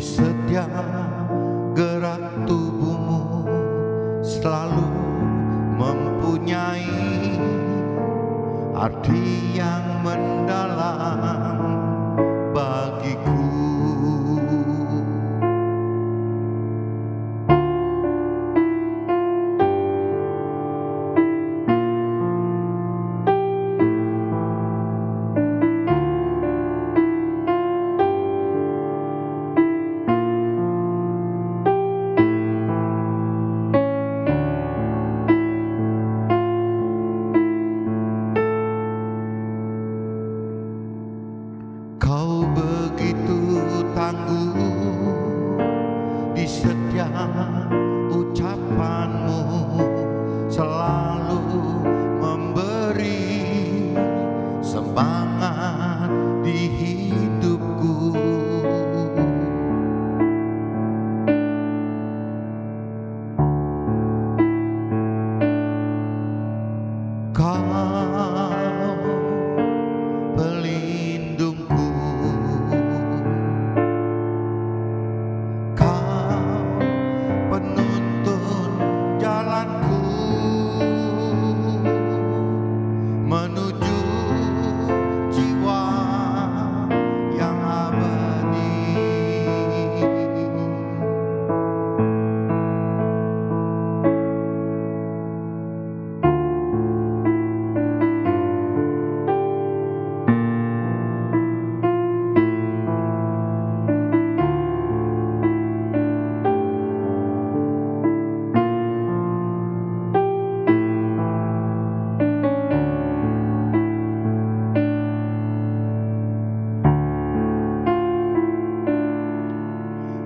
Di setiap gerak tubuhmu selalu mempunyai arti yang mendalam bagiku. Kau begitu tangguh di setiap ucapanmu, selalu memberi semangat di hidupku. Kau pelindungku, penuntun jalanku menuju jiwa yang abadi.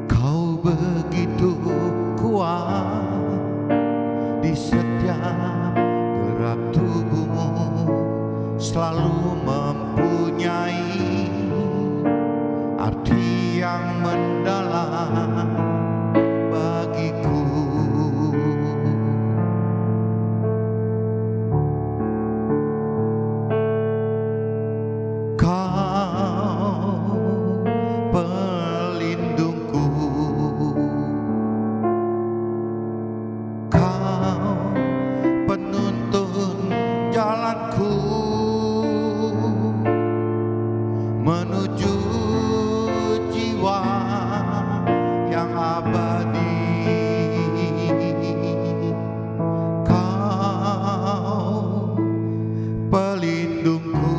Kau begitu kuat di setiap gerak tubuhmu, selalu mempunyai arti yang mendalam bagiku. Kau pelindungku, kau penuntun jalanku menuju jiwa yang abadi. Kau pelindungku,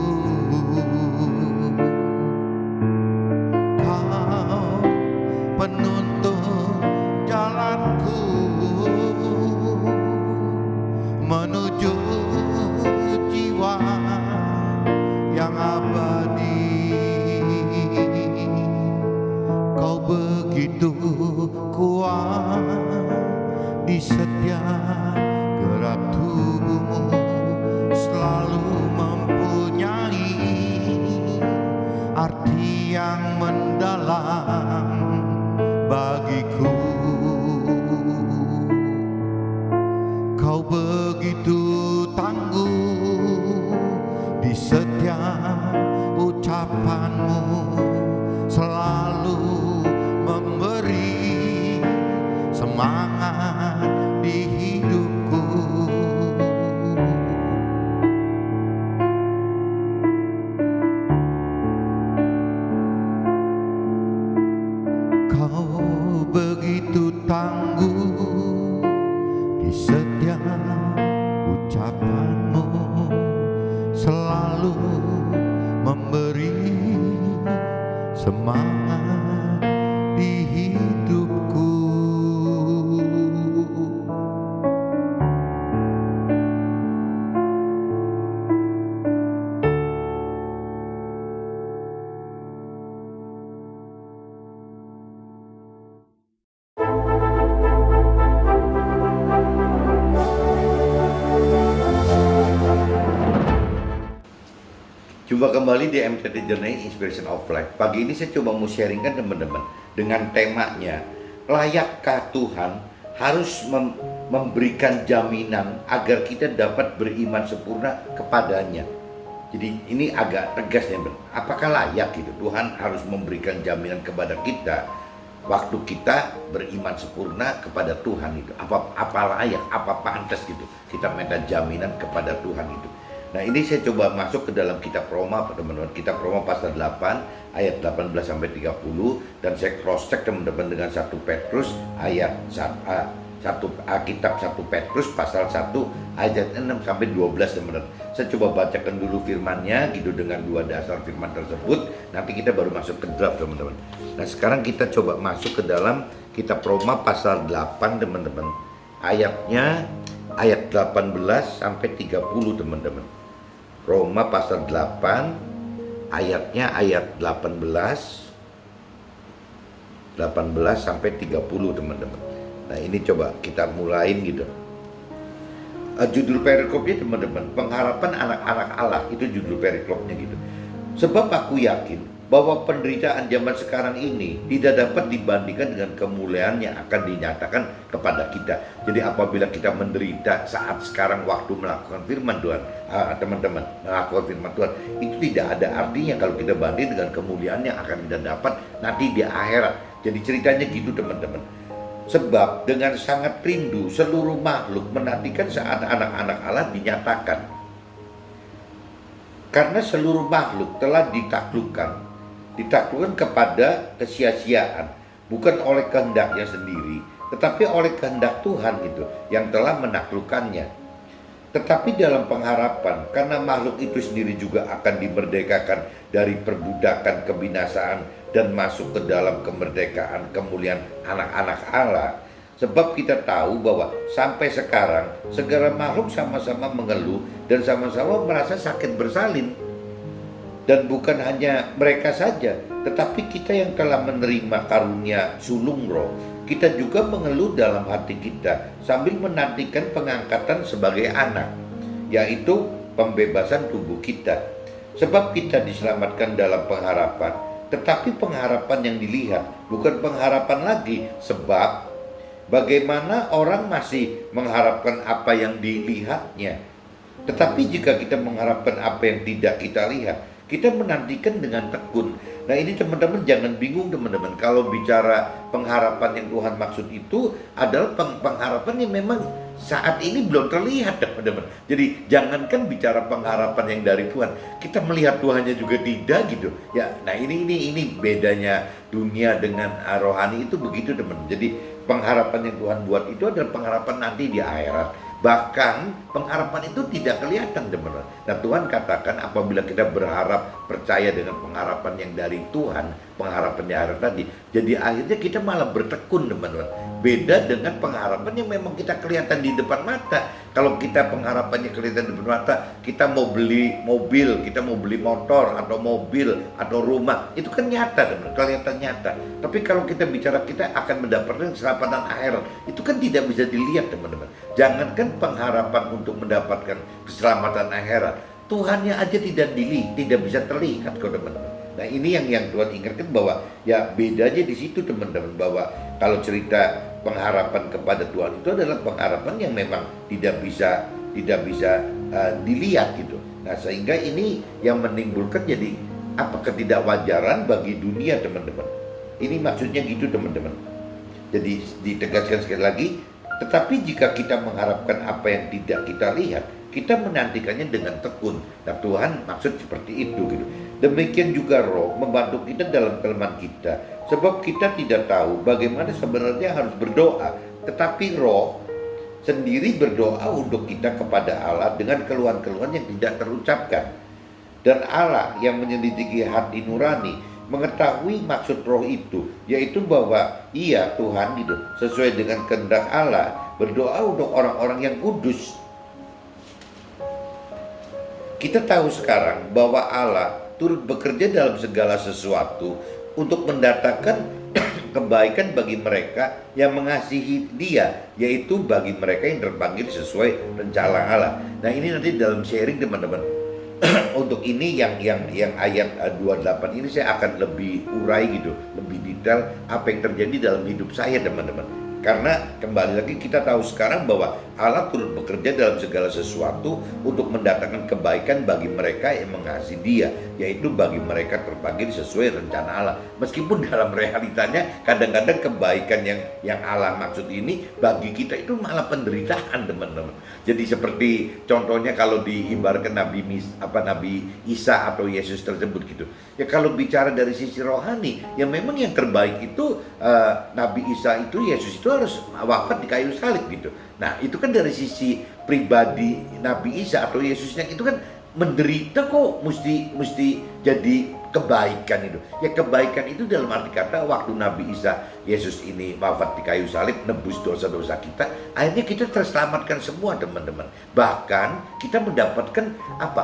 kau penuntun jalanku menuju jiwa yang abadi. Kau begitu kuat di setiap gerak tubuhmu, selalu mempunyai arti yang mendalam bagiku. Kau begitu tangguh di setiap ucapanmu, selalu memberi semangat di hidupku. Kau begitu tangguh di setiap ucapanmu, selalu memberi semangat di hidupku. Jumpa kembali di MTT Journey Inspiration of Life. Pagi ini saya coba mau sharingkan teman-teman dengan temanya, layakkah Tuhan harus memberikan jaminan agar kita dapat beriman sempurna kepadanya. Jadi ini agak tegas ya, apakah layak gitu Tuhan harus memberikan jaminan kepada kita waktu kita beriman sempurna kepada Tuhan itu, apa layak, apa pantas gitu, kita minta jaminan kepada Tuhan itu. Nah ini saya coba masuk ke dalam kitab Roma teman-teman, kitab Roma pasal 8 ayat 18 sampai 30, dan saya cross check teman-teman dengan 1 Petrus ayat 1, kitab 1 Petrus pasal 1 ayat 6 sampai 12 teman-teman. Saya coba bacakan dulu firmannya gitu dengan 2 dasar firman tersebut, nanti kita baru masuk ke draft teman-teman. Nah sekarang kita coba masuk ke dalam kitab Roma pasal 8 teman-teman, ayatnya ayat 18 sampai 30 teman-teman. Roma pasal 8 ayatnya ayat 18 sampai 30 teman-teman. Nah ini coba kita mulain gitu. Judul perikopnya teman-teman, pengharapan anak-anak Allah, itu judul perikopnya gitu. Sebab aku yakin bahwa penderitaan zaman sekarang ini tidak dapat dibandingkan dengan kemuliaan yang akan dinyatakan kepada kita. Jadi apabila kita menderita saat sekarang waktu melakukan firman Tuhan, teman-teman, melakukan firman Tuhan, itu tidak ada artinya kalau kita banding dengan kemuliaan yang akan kita dapat nanti di akhirat. Jadi ceritanya gitu teman-teman. Sebab dengan sangat rindu seluruh makhluk menantikan saat anak-anak Allah dinyatakan. Karena seluruh makhluk telah ditaklukkan kepada kesia-siaan, bukan oleh kehendaknya sendiri, tetapi oleh kehendak Tuhan itu yang telah menaklukkannya. Tetapi dalam pengharapan, karena makhluk itu sendiri juga akan dimerdekakan dari perbudakan kebinasaan dan masuk ke dalam kemerdekaan kemuliaan anak-anak Allah. Sebab kita tahu bahwa sampai sekarang segala makhluk sama-sama mengeluh dan sama-sama merasa sakit bersalin. Dan bukan hanya mereka saja, tetapi kita yang telah menerima karunia sulung roh, kita juga mengeluh dalam hati kita sambil menantikan pengangkatan sebagai anak, yaitu pembebasan tubuh kita. Sebab kita diselamatkan dalam pengharapan, tetapi pengharapan yang dilihat bukan pengharapan lagi. Sebab bagaimana orang masih mengharapkan apa yang dilihatnya. Tetapi jika kita mengharapkan apa yang tidak kita lihat, kita menantikan dengan tekun. Nah ini teman-teman jangan bingung teman-teman. Kalau bicara pengharapan yang Tuhan maksud itu adalah pengharapan yang memang saat ini belum terlihat teman-teman. Jadi jangankan bicara pengharapan yang dari Tuhan, kita melihat Tuhannya juga tidak gitu. Ya, nah ini bedanya dunia dengan rohani itu begitu teman. Jadi pengharapan yang Tuhan buat itu adalah pengharapan nanti di akhirat. Bahkan pengharapan itu tidak kelihatan teman-teman. Nah Tuhan katakan apabila kita berharap percaya dengan pengharapan yang dari Tuhan, pengharapan di akhirat tadi, jadi akhirnya kita malah bertekun teman-teman. Beda dengan pengharapan yang memang kita kelihatan di depan mata. Kalau kita pengharapannya kelihatan di depan mata, kita mau beli mobil, kita mau beli motor atau mobil atau rumah, itu kan nyata teman-teman, kelihatan nyata. Tapi kalau kita bicara kita akan mendapatkan keselamatan akhirat, itu kan tidak bisa dilihat teman-teman. Jangankan pengharapan untuk mendapatkan keselamatan akhirat, Tuhannya aja tidak bisa terlihat kok teman-teman. Nah ini yang Tuhan ingatkan bahwa ya bedanya di situ teman-teman, bahwa kalau cerita pengharapan kepada Tuhan itu adalah pengharapan yang memang tidak bisa dilihat gitu. Nah sehingga ini yang menimbulkan jadi apa ketidakwajaran bagi dunia teman-teman. Ini maksudnya gitu teman-teman. Jadi ditegaskan sekali lagi, tetapi jika kita mengharapkan apa yang tidak kita lihat, kita menantikannya dengan tekun. Nah Tuhan maksud seperti itu gitu. Demikian juga roh membantu kita dalam kelemahan kita. Sebab kita tidak tahu bagaimana sebenarnya harus berdoa. Tetapi roh sendiri berdoa untuk kita kepada Allah dengan keluhan-keluhan yang tidak terucapkan. Dan Allah yang menyelidiki hati nurani mengetahui maksud roh itu, yaitu bahwa iya Tuhan gitu, sesuai dengan kehendak Allah, berdoa untuk orang-orang yang kudus. Kita tahu sekarang bahwa Allah turut bekerja dalam segala sesuatu untuk mendatangkan kebaikan bagi mereka yang mengasihi Dia, yaitu bagi mereka yang terpanggil sesuai rencana Allah. Nah ini nanti dalam sharing teman-teman. Untuk ini yang ayat 28 ini saya akan lebih urai gitu, lebih detail apa yang terjadi dalam hidup saya teman-teman. Karena kembali lagi kita tahu sekarang bahwa Allah turut bekerja dalam segala sesuatu untuk mendatangkan kebaikan bagi mereka yang mengasihi Dia, yaitu bagi mereka terpanggil sesuai rencana Allah. Meskipun dalam realitanya kadang-kadang kebaikan yang Allah maksud ini bagi kita itu malah penderitaan, teman-teman. Jadi seperti contohnya kalau diibaratkan Nabi Isa atau Yesus tersebut gitu. Ya kalau bicara dari sisi rohani, ya memang yang terbaik itu Nabi Isa itu, Yesus itu harus wafat di kayu salib gitu. Nah itu kan dari sisi pribadi Nabi Isa atau Yesusnya itu kan menderita kok mesti jadi kebaikan itu. Ya kebaikan itu dalam arti kata waktu Nabi Isa Yesus ini wafat di kayu salib nebus dosa-dosa kita, akhirnya kita terselamatkan semua, teman-teman. Bahkan kita mendapatkan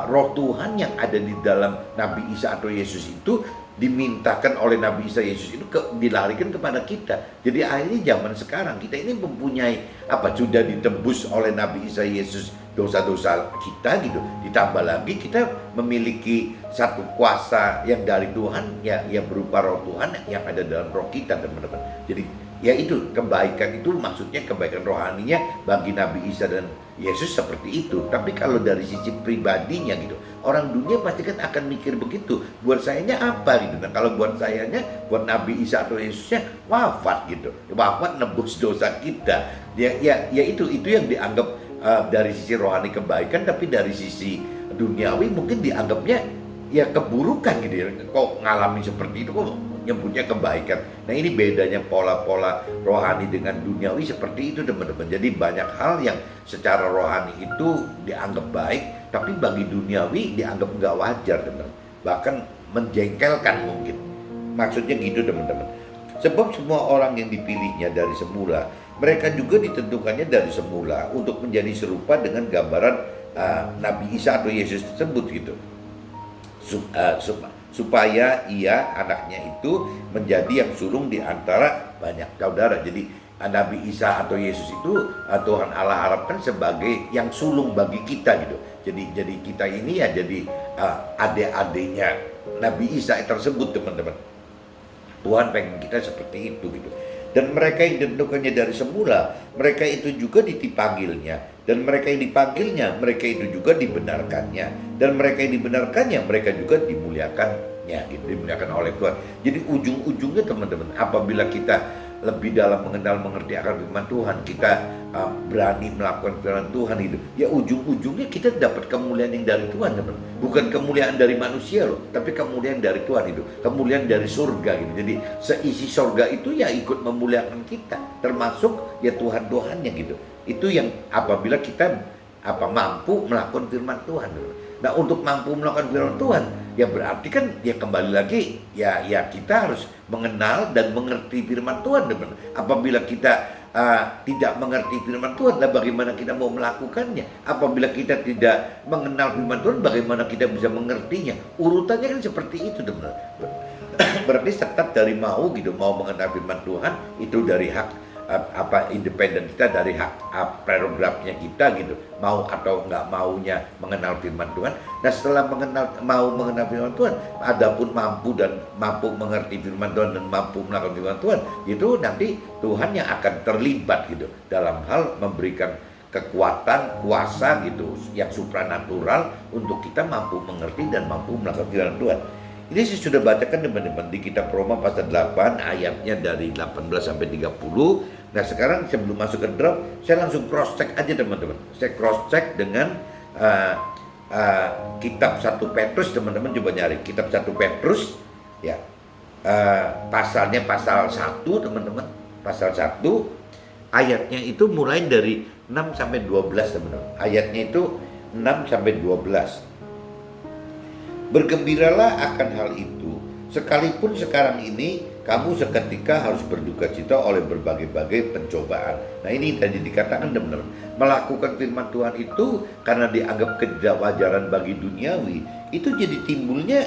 roh Tuhan yang ada di dalam Nabi Isa atau Yesus itu dimintakan oleh Nabi Isa Yesus itu dilarikan kepada kita. Jadi akhirnya zaman sekarang kita ini mempunyai sudah ditebus oleh Nabi Isa Yesus dosa-dosa kita gitu. Ditambah lagi kita memiliki satu kuasa yang dari Tuhan ya berupa roh Tuhan yang ada dalam roh kita, teman-teman. Jadi ya itu kebaikan itu maksudnya kebaikan rohaninya bagi Nabi Isa dan Yesus seperti itu. Tapi kalau dari sisi pribadinya gitu, orang dunia pasti kan akan mikir begitu. Buat sayanya apa gitu. Nah kalau buat sayanya, buat Nabi Isa atau Yesusnya wafat gitu. Wafat nebus dosa kita. Ya itu yang dianggap dari sisi rohani kebaikan, tapi dari sisi duniawi mungkin dianggapnya ya keburukan gitu ya. Kok ngalami seperti itu kok nyebutnya kebaikan. Nah ini bedanya pola-pola rohani dengan duniawi seperti itu, teman-teman. Jadi banyak hal yang secara rohani itu dianggap baik, tapi bagi duniawi dianggap nggak wajar, teman-teman. Bahkan menjengkelkan mungkin. Maksudnya gitu, teman-teman. Sebab semua orang yang dipilihnya dari semula, mereka juga ditentukannya dari semula untuk menjadi serupa dengan gambaran Nabi Isa atau Yesus tersebut gitu. Supaya ia anaknya itu menjadi yang sulung di antara banyak saudara. Jadi Nabi Isa atau Yesus itu Tuhan Allah harapkan sebagai yang sulung bagi kita gitu. Jadi kita ini ya jadi adik-adiknya Nabi Isa tersebut, teman-teman. Tuhan pengen kita seperti itu gitu. Dan mereka yang ditentukannya dari semula, mereka itu juga dipanggilnya. Dan mereka yang dipanggilnya, mereka itu juga dibenarkannya. Dan mereka yang dibenarkannya, mereka juga dimuliakannya, gitu, dimuliakan oleh Tuhan. Jadi ujung-ujungnya, teman-teman, apabila kita lebih dalam mengerti akan firman Tuhan, kita berani melakukan firman Tuhan itu, ya ujung-ujungnya kita dapat kemuliaan yang dari Tuhan, teman. Bukan kemuliaan dari manusia loh, tapi kemuliaan dari Tuhan itu, kemuliaan dari surga gitu. Jadi seisi surga itu ya ikut memuliakan kita, termasuk ya Tuhan-Tuhannya gitu. Itu yang apabila kita mampu melakukan firman Tuhan. Nah untuk mampu melakukan firman Tuhan, ya berarti kan ya kembali lagi ya kita harus mengenal dan mengerti firman Tuhan, teman. Apabila kita tidak mengerti firman Tuhan, lah bagaimana kita mau melakukannya? Apabila kita tidak mengenal firman Tuhan, bagaimana kita bisa mengertinya? Urutannya kan seperti itu, teman. Berarti tetap dari mau mengenal firman Tuhan itu dari hak independen kita, dari hak prerogatifnya kita gitu, mau atau nggak maunya mengenal firman Tuhan. Nah setelah mau mengenal firman Tuhan, adapun mampu mengerti firman Tuhan dan mampu melakukan firman Tuhan, itu nanti Tuhan yang akan terlibat gitu dalam hal memberikan kekuatan, kuasa gitu yang supranatural untuk kita mampu mengerti dan mampu melakukan firman Tuhan. Ini saya sudah bacakan, teman-teman, di kitab Roma pasal 8 ayatnya dari 18 sampai 30. Nah sekarang sebelum masuk ke drop, saya langsung cross check aja, teman-teman. Saya cross check dengan kitab 1 Petrus, teman-teman coba nyari kitab 1 Petrus ya. Pasalnya pasal 1, teman-teman. Pasal 1 ayatnya itu mulai dari 6 sampai 12, teman-teman. Ayatnya itu 6 sampai 12. Bergembiralah akan hal itu, sekalipun sekarang ini kamu seketika harus berduka cita oleh berbagai-bagai pencobaan. Nah ini tadi dikatakan, benar, melakukan firman Tuhan itu karena dianggap ketidakwajaran bagi duniawi, itu jadi timbulnya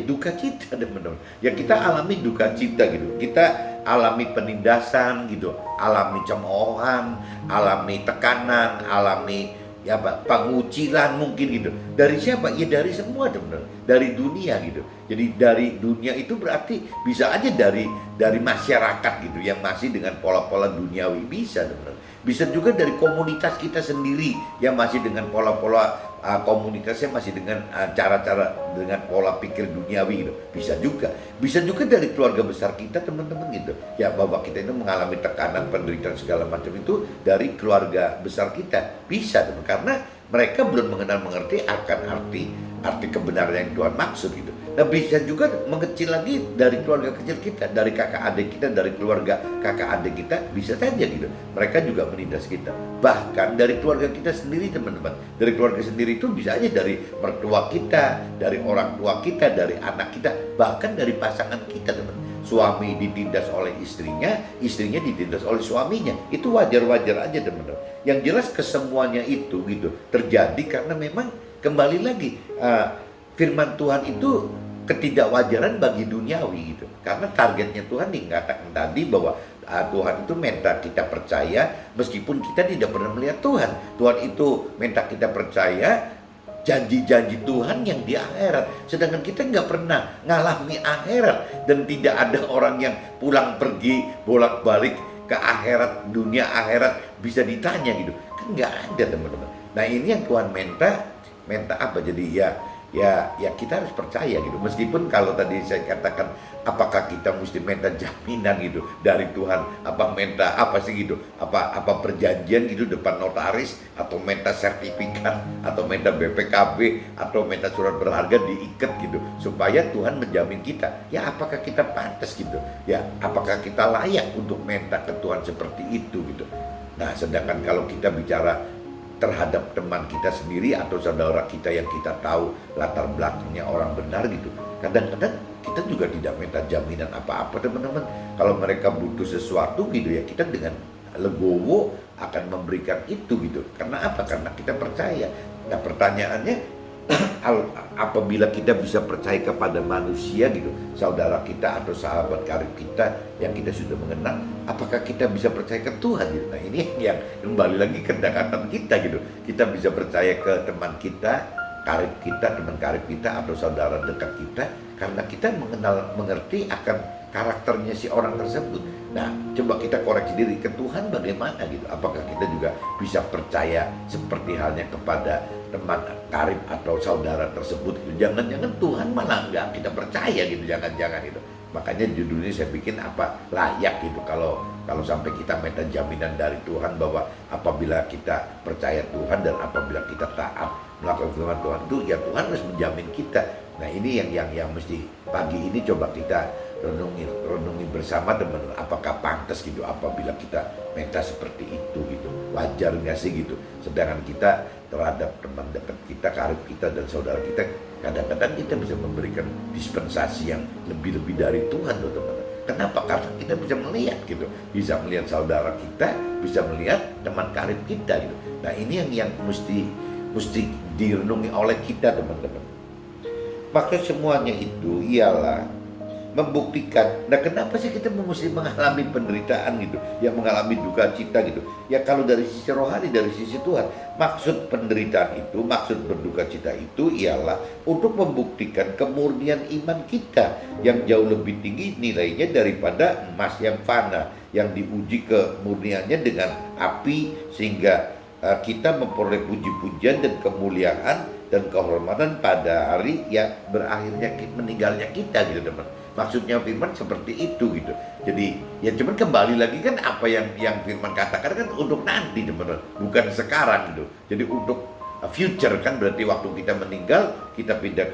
duka cita, teman-teman. Ya kita alami duka cita gitu, kita alami penindasan gitu, alami cemoohan, alami tekanan, alami ya Pak, pengucilan mungkin gitu. Dari siapa? Ya dari semua teman, dari dunia gitu. Jadi dari dunia itu berarti bisa aja dari masyarakat gitu yang masih dengan pola-pola duniawi, bisa teman. Bisa juga dari komunitas kita sendiri yang masih dengan pola-pola komunitasnya masih dengan cara-cara dengan pola pikir duniawi gitu. Bisa juga dari keluarga besar kita teman-teman gitu. Ya bahwa kita itu mengalami tekanan, penderitaan segala macam itu dari keluarga besar kita. Bisa teman, karena mereka belum mengenal-mengerti akan arti kebenaran yang Tuhan maksud gitu. Nah bisa juga mengecil lagi dari keluarga kecil kita, dari kakak adik kita, dari keluarga kakak adik kita, bisa saja gitu. Mereka juga menindas kita. Bahkan dari keluarga kita sendiri teman-teman. Dari keluarga sendiri itu bisa aja dari mertua kita, dari orang tua kita, dari anak kita, bahkan dari pasangan kita teman. Suami ditindas oleh istrinya, istrinya ditindas oleh suaminya. Itu wajar-wajar aja teman-teman. Yang jelas kesemuanya itu gitu terjadi karena memang kembali lagi firman Tuhan itu ketidakwajaran bagi duniawi gitu. Karena targetnya Tuhan dikatakan tadi bahwa Tuhan itu minta kita percaya meskipun kita tidak pernah melihat Tuhan. Tuhan itu minta kita percaya janji-janji Tuhan yang di akhirat. Sedangkan kita nggak pernah ngalami akhirat. Dan tidak ada orang yang pulang pergi bolak-balik ke akhirat, dunia akhirat bisa ditanya gitu. Kan nggak ada teman-teman. Nah ini yang Tuhan minta apa? Jadi ya kita harus percaya gitu. Meskipun kalau tadi saya katakan apakah kita mesti minta jaminan gitu dari Tuhan, apa minta apa sih gitu, apa perjanjian gitu depan notaris, atau minta sertifikat, atau minta BPKB, atau minta surat berharga diikat gitu supaya Tuhan menjamin kita. Ya apakah kita pantas gitu, ya apakah kita layak untuk minta ke Tuhan seperti itu gitu. Nah sedangkan kalau kita bicara terhadap teman kita sendiri atau saudara kita yang kita tahu latar belakangnya orang benar gitu, kadang-kadang kita juga tidak minta jaminan apa-apa teman-teman. Kalau mereka butuh sesuatu gitu ya kita dengan legowo akan memberikan itu gitu. Karena apa? Karena kita percaya. Nah pertanyaannya apabila kita bisa percaya kepada manusia gitu, saudara kita atau sahabat karib kita yang kita sudah mengenal, apakah kita bisa percaya ke Tuhan gitu? Nah ini yang kembali lagi kedekatan kita gitu. Kita bisa percaya ke teman kita, karib kita, teman karib kita atau saudara dekat kita karena kita mengerti akan karakternya si orang tersebut. Nah coba kita koreksi diri, ke Tuhan bagaimana gitu. Apakah kita juga bisa percaya seperti halnya kepada teman karib atau saudara tersebut gitu. Jangan-jangan Tuhan malah nggak kita percaya gitu, jangan-jangan gitu. Makanya judulnya saya bikin apa layak gitu, kalau sampai kita minta jaminan dari Tuhan bahwa apabila kita percaya Tuhan dan apabila kita taat melakukan firman Tuhan itu ya Tuhan harus menjamin kita. Nah ini yang mesti pagi ini coba kita renungi bersama teman-teman, apakah pantas gitu apabila kita minta seperti itu gitu, wajar nggak sih gitu. Sedangkan kita terhadap teman dekat kita, karib kita dan saudara kita, kadang-kadang kita bisa memberikan dispensasi yang lebih-lebih dari Tuhan loh teman-teman. Kenapa? Karena kita bisa melihat gitu, bisa melihat saudara kita, bisa melihat teman karib kita gitu. Nah ini yang mesti direnungi oleh kita teman-teman. Maka semuanya itu ialah membuktikan. Nah kenapa sih kita mesti mengalami penderitaan gitu, yang mengalami duka cita gitu? Ya kalau dari sisi rohani, dari sisi Tuhan, maksud penderitaan itu, maksud berduka cita itu ialah untuk membuktikan kemurnian iman kita yang jauh lebih tinggi nilainya daripada emas yang fana, yang diuji kemurniannya dengan api sehingga kita memperoleh puji-pujian dan kemuliaan dan kehormatan pada hari yang berakhirnya meninggalnya kita gitu teman. Maksudnya firman seperti itu gitu. Jadi ya cuman kembali lagi kan apa yang firman katakan kan untuk nanti teman-teman, bukan sekarang gitu. Jadi untuk future kan berarti waktu kita meninggal kita pindah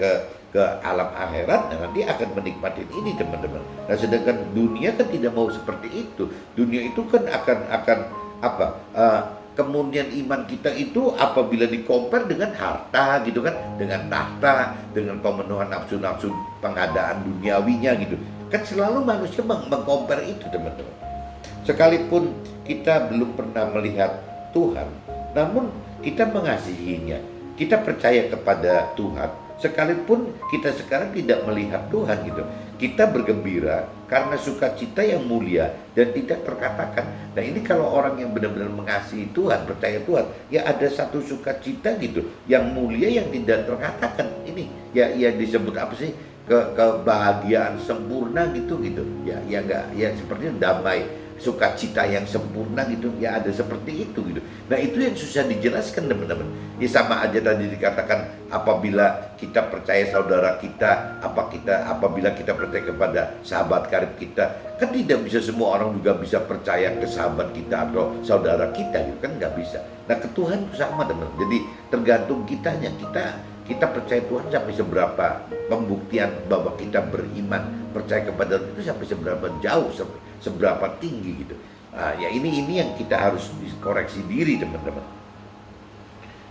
ke alam akhirat, nah nanti akan menikmati ini teman-teman. Nah sedangkan dunia kan tidak mau seperti itu. Dunia itu kan akan apa? Kemudian iman kita itu apabila dikompar dengan harta gitu kan, dengan tahta, dengan pemenuhan nafsu-nafsu pengadaan duniawinya gitu. Kan selalu manusia mengkompar itu teman-teman. Sekalipun kita belum pernah melihat Tuhan, namun kita mengasihinya. Kita percaya kepada Tuhan, sekalipun kita sekarang tidak melihat Tuhan gitu. Kita bergembira karena sukacita yang mulia dan tidak terkatakan. Nah ini kalau orang yang benar-benar mengasihi Tuhan, percaya Tuhan, ya ada satu sukacita gitu, yang mulia yang tidak terkatakan. Ini ya disebut apa sih? Kebahagiaan sempurna gitu. Ya enggak, ya seperti damai, sukacita yang sempurna gitu, ya ada seperti itu gitu. Nah itu yang susah dijelaskan teman-teman. Ya sama aja tadi dikatakan, apabila kita percaya saudara kita, apabila kita percaya kepada sahabat karib kita, kan tidak bisa semua orang juga bisa percaya ke sahabat kita atau saudara kita gitu kan, nggak bisa. Nah ke Tuhan sama teman, jadi tergantung kitanya, kita percaya Tuhan sampai seberapa, pembuktian bahwa kita beriman percaya kepada Tuhan itu sampai seberapa jauh, seberapa tinggi gitu. Nah, ya ini yang kita harus koreksi diri teman-teman.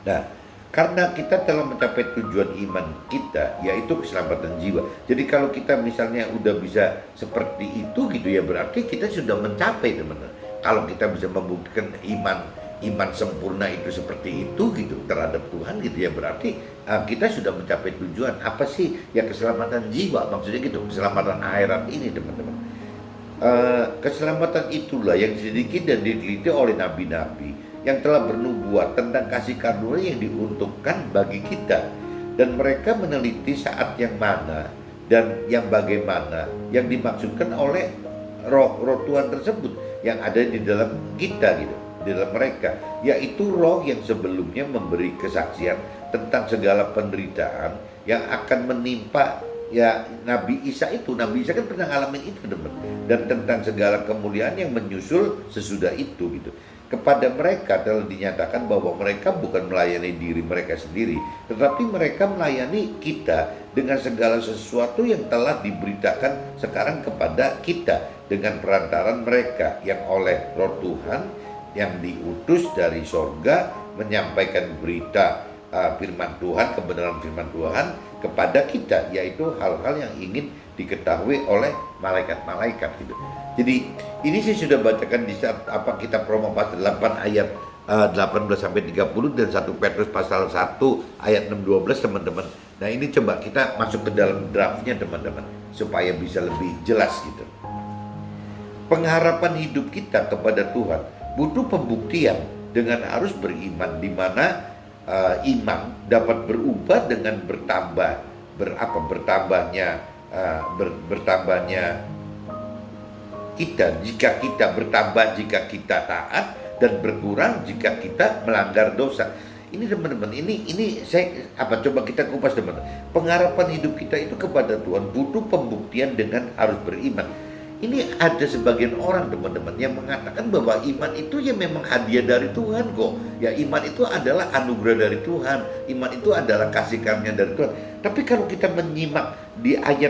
Nah, karena kita telah mencapai tujuan iman kita, yaitu keselamatan jiwa. Jadi kalau kita misalnya udah bisa seperti itu gitu ya, berarti kita sudah mencapai teman-teman. Kalau kita bisa membuktikan iman sempurna itu seperti itu gitu terhadap Tuhan gitu ya, berarti kita sudah mencapai tujuan. Apa sih ya, keselamatan jiwa, maksudnya gitu, keselamatan akhirat ini teman-teman. Keselamatan itulah yang diselidiki dan diteliti oleh nabi-nabi yang telah bernubuat tentang kasih karunia yang diuntukkan bagi kita, dan mereka meneliti saat yang mana dan yang bagaimana yang dimaksudkan oleh roh Tuhan tersebut yang ada di dalam kita gitu, di dalam mereka, yaitu roh yang sebelumnya memberi kesaksian tentang segala penderitaan yang akan menimpa ya Nabi Isa itu. Nabi Isa kan pernah ngalamin itu teman, dan tentang segala kemuliaan yang menyusul sesudah itu gitu. Kepada mereka telah dinyatakan bahwa mereka bukan melayani diri mereka sendiri, tetapi mereka melayani kita dengan segala sesuatu yang telah diberitakan sekarang kepada kita dengan perantaran mereka yang oleh Roh Tuhan yang diutus dari sorga menyampaikan berita firman Tuhan, kebenaran firman Tuhan kepada kita, yaitu hal-hal yang ingin diketahui oleh malaikat-malaikat gitu. Jadi ini saya sudah bacakan di saat kita promo pasal 8 ayat 18 sampai 30 dan 1 Petrus pasal 1 ayat 6-12 teman-teman. Nah ini coba kita masuk ke dalam draftnya teman-teman supaya bisa lebih jelas gitu. Pengharapan hidup kita kepada Tuhan butuh pembuktian dengan harus beriman, di mana iman dapat berubah dengan bertambahnya kita, jika kita bertambah jika kita taat, dan berkurang jika kita melanggar dosa. Ini teman-teman, ini saya coba kita kupas teman-teman. Pengharapan hidup kita itu kepada Tuhan butuh pembuktian dengan harus beriman. Ini ada sebagian orang teman-teman yang mengatakan bahwa iman itu ya memang hadiah dari Tuhan kok. Ya iman itu adalah anugerah dari Tuhan. Iman itu adalah kasih karunia dari Tuhan. Tapi kalau kita menyimak di ayat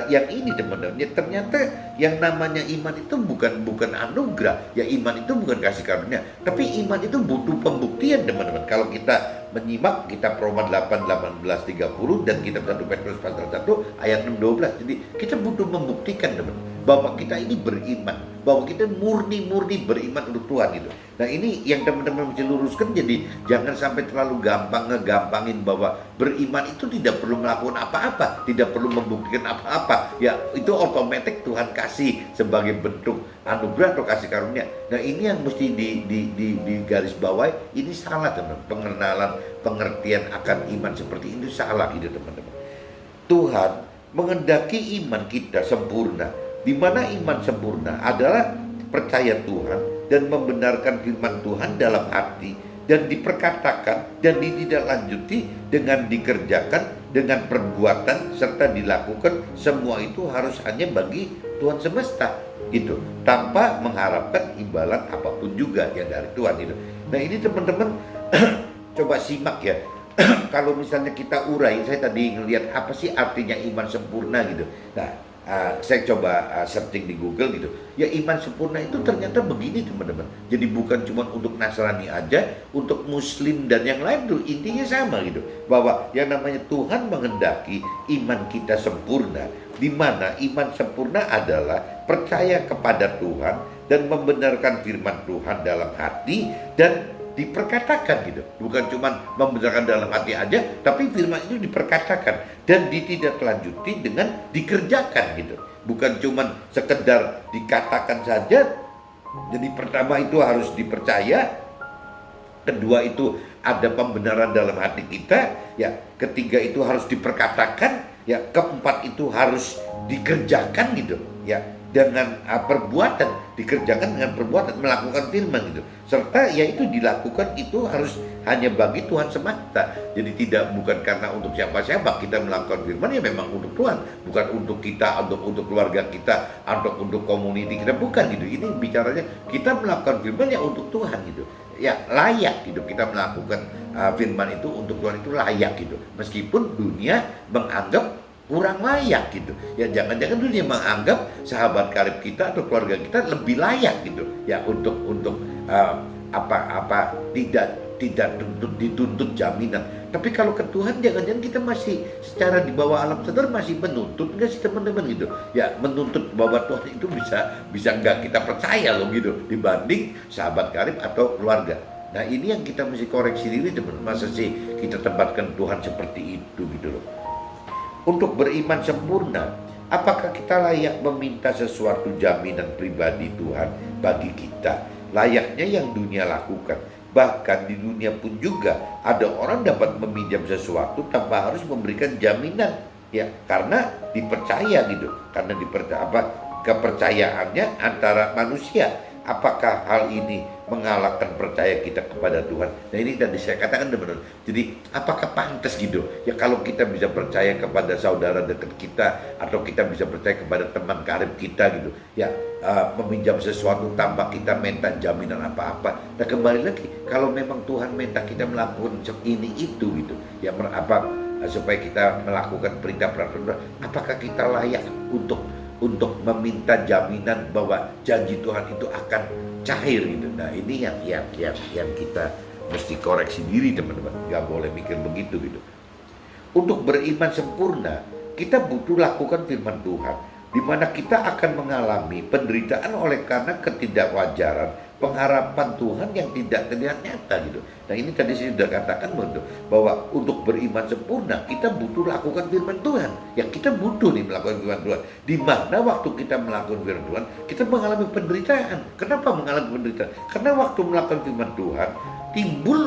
yang ini teman-teman, ya ternyata yang namanya iman itu bukan anugerah. Ya iman itu bukan kasih karunia. Tapi iman itu butuh pembuktian teman-teman. Kalau kita menyimak, kita Roma 8, 18, 30 dan kita 1 Petrus pasal 1 ayat 6, 12. Jadi kita butuh membuktikan teman-teman bahwa kita ini beriman, bahwa kita murni beriman untuk Tuhan gitu. Nah ini yang teman-teman mesti luruskan, jadi jangan sampai terlalu ngegampangin bahwa beriman itu tidak perlu melakukan apa-apa, tidak perlu membuktikan apa-apa. Ya itu otomatis Tuhan kasih sebagai bentuk anugerah atau kasih karunia. Nah ini yang mesti di garis bawah, ini salah teman-teman. Pengertian akan iman seperti ini salah gitu teman-teman. Tuhan menghendaki iman kita sempurna, di mana iman sempurna adalah percaya Tuhan dan membenarkan firman Tuhan dalam hati dan diperkatakan dan ditindaklanjuti dengan dikerjakan dengan perbuatan serta dilakukan. Semua itu harus hanya bagi Tuhan semesta gitu, tanpa mengharapkan imbalan apapun juga yang dari Tuhan itu. Nah ini teman-teman coba simak ya. Kalau misalnya kita urai, saya tadi ngelihat apa sih artinya iman sempurna gitu. Nah saya coba searching di Google gitu. Ya iman sempurna itu ternyata begini teman-teman. Jadi bukan cuma untuk Nasrani aja, untuk Muslim dan yang lain tuh intinya sama gitu. Bahwa yang namanya Tuhan menghendaki iman kita sempurna, di mana iman sempurna adalah percaya kepada Tuhan dan membenarkan firman Tuhan dalam hati dan diperkatakan gitu. Bukan cuma membenarkan dalam hati aja, tapi firman itu diperkatakan dan ditindaklanjuti dengan dikerjakan gitu. Bukan cuma sekedar dikatakan saja. Jadi pertama itu harus dipercaya, kedua itu ada pembenaran dalam hati kita, ya ketiga itu harus diperkatakan, ya keempat itu harus dikerjakan gitu, ya dengan perbuatan, dikerjakan dengan perbuatan, melakukan firman gitu, serta yaitu dilakukan itu harus hanya bagi Tuhan semata. Jadi bukan karena untuk siapa-siapa kita melakukan firman, ya memang untuk Tuhan, bukan untuk kita, untuk keluarga kita, untuk community kita, bukan gitu. Ini bicaranya kita melakukan firman ya untuk Tuhan gitu, ya layak hidup kita melakukan firman itu untuk Tuhan, itu layak gitu, meskipun dunia menganggap kurang layak gitu. Ya jangan-jangan dunia menganggap sahabat karib kita atau keluarga kita lebih layak gitu. Ya untuk tidak dituntut jaminan. Tapi kalau ke Tuhan jangan-jangan kita masih secara di bawah alam sadar masih menuntut enggak sih teman-teman gitu. Ya menuntut bahwa Tuhan itu bisa enggak kita percaya loh gitu dibanding sahabat karib atau keluarga. Nah ini yang kita mesti koreksi diri teman-teman. Masa sih kita tempatkan Tuhan seperti itu gitu loh. Untuk beriman sempurna, apakah kita layak meminta sesuatu jaminan pribadi Tuhan bagi kita? Layaknya yang dunia lakukan. Bahkan di dunia pun juga ada orang dapat meminjam sesuatu tanpa harus memberikan jaminan, ya karena dipercaya gitu, karena kepercayaannya antara manusia. Apakah hal ini mengalahkan percaya kita kepada Tuhan? Nah ini tadi saya katakan benar. Jadi apakah pantas gitu ya kalau kita bisa percaya kepada saudara dekat kita, atau kita bisa percaya kepada teman karib kita gitu ya, meminjam sesuatu tanpa kita minta jaminan apa-apa. Nah kembali lagi, kalau memang Tuhan minta kita melakukan ini itu gitu ya, supaya kita melakukan perintah peraturan, apakah kita layak untuk meminta jaminan bahwa janji Tuhan itu akan cair gitu. Nah ini yang kita mesti koreksi diri teman-teman, nggak boleh mikir begitu gitu. Untuk beriman sempurna kita butuh lakukan firman Tuhan, di mana kita akan mengalami penderitaan oleh karena ketidakwajaran pengharapan Tuhan yang tidak terlihat nyata gitu. Nah ini tadi saya sudah katakan bahwa untuk beriman sempurna kita butuh lakukan firman Tuhan. Yang kita butuh nih melakukan firman Tuhan. Di mana waktu kita melakukan firman Tuhan kita mengalami penderitaan. Kenapa mengalami penderitaan? Karena waktu melakukan firman Tuhan timbul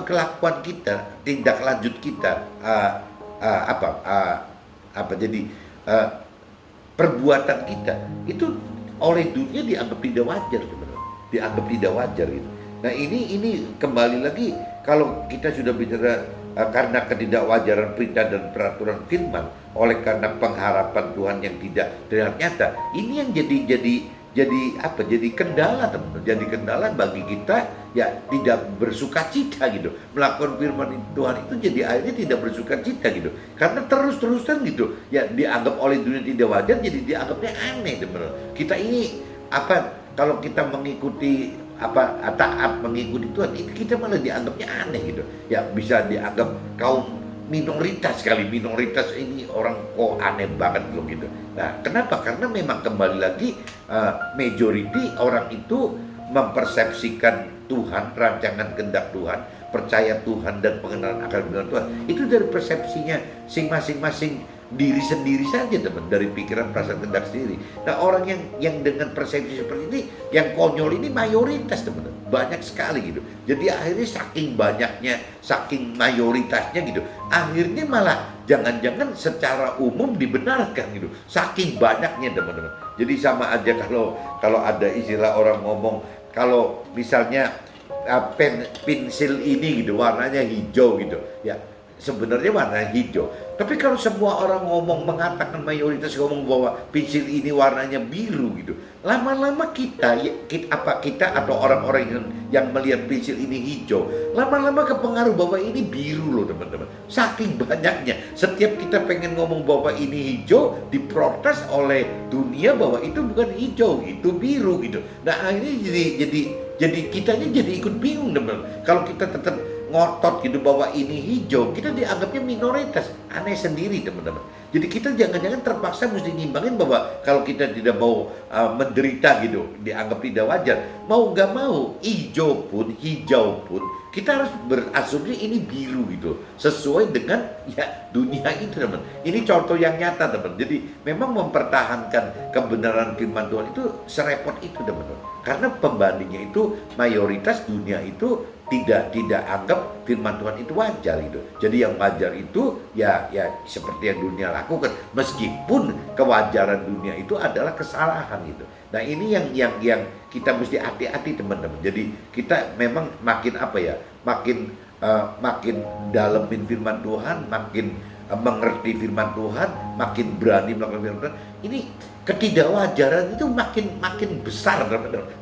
kelakuan kita, tindak lanjut kita, perbuatan kita itu oleh dunia dianggap tidak wajar sebenarnya, dianggap tidak wajar gitu. Nah ini kembali lagi, kalau kita sudah bicara karena ketidakwajaran perintah dan peraturan firman, oleh karena pengharapan Tuhan yang tidak terlihat nyata, ini yang jadi kendala teman-teman, jadi kendala bagi kita ya tidak bersukacita gitu. Melakukan firman Tuhan itu jadi akhirnya tidak bersukacita gitu. Karena terus-terusan gitu ya dianggap oleh dunia tidak wajar, jadi dianggapnya aneh teman-teman. Kita ini kalau kita mengikuti taat mengikuti Tuhan, itu kita malah dianggapnya aneh gitu. Ya bisa dianggap kaum minoritas ini orang kok aneh banget loh gitu. Nah kenapa? Karena memang kembali lagi majority orang itu mempersepsikan Tuhan, rancangan kehendak Tuhan, percaya Tuhan dan pengenalan akan kebenaran Tuhan itu dari persepsinya masing-masing diri sendiri saja teman, dari pikiran perasaan kehendak sendiri. Nah orang yang dengan persepsi seperti ini, yang konyol ini mayoritas teman, banyak sekali gitu. Jadi akhirnya saking mayoritasnya gitu, akhirnya malah jangan-jangan secara umum dibenarkan gitu, saking banyaknya teman-teman. Jadi sama aja kalau ada istilah orang ngomong, kalau misalnya pensil ini gitu warnanya hijau gitu ya, sebenarnya warna hijau. Tapi kalau semua orang mengatakan mayoritas ngomong bahwa pensil ini warnanya biru gitu, lama-lama kita atau orang-orang yang melihat pensil ini hijau, lama-lama kepengaruh bahwa ini biru loh teman-teman. Saking banyaknya, setiap kita pengen ngomong bahwa ini hijau, diprotes oleh dunia bahwa itu bukan hijau, itu biru gitu. Nah ini jadi kitanya jadi ikut bingung teman-teman. Kalau kita tetap ngotot gitu bahwa ini hijau, kita dianggapnya minoritas. Aneh sendiri teman-teman. Jadi kita jangan-jangan terpaksa mesti ngimbangin bahwa kalau kita tidak mau menderita gitu, dianggap tidak wajar. Mau nggak mau, hijau pun, kita harus berasumsi ini biru gitu. Sesuai dengan ya dunia itu teman. Ini contoh yang nyata teman. Jadi memang mempertahankan kebenaran firman Tuhan itu serepot itu teman-teman. Karena pembandingnya itu mayoritas dunia itu tidak anggap firman Tuhan itu wajar gitu. Jadi yang wajar itu ya seperti yang dunia lakukan, meskipun kewajaran dunia itu adalah kesalahan gitu. Nah ini yang kita mesti hati-hati teman-teman. Jadi kita memang makin makin dalemin firman Tuhan, makin mengerti firman Tuhan, makin berani melakukan firman Tuhan. Ini ketidakwajaran itu makin besar,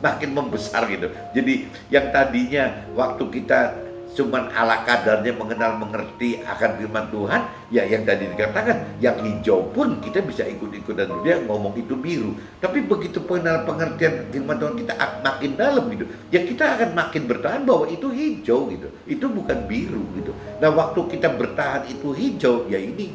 makin membesar gitu. Jadi yang tadinya waktu kita cuman ala kadarnya mengerti akan firman Tuhan, ya yang tadi dikatakan, yang hijau pun kita bisa ikut-ikutan dia ngomong itu biru. Tapi begitu pengertian firman Tuhan kita makin dalam gitu, ya kita akan makin bertahan bahwa itu hijau gitu, itu bukan biru gitu. Nah waktu kita bertahan itu hijau, ya ini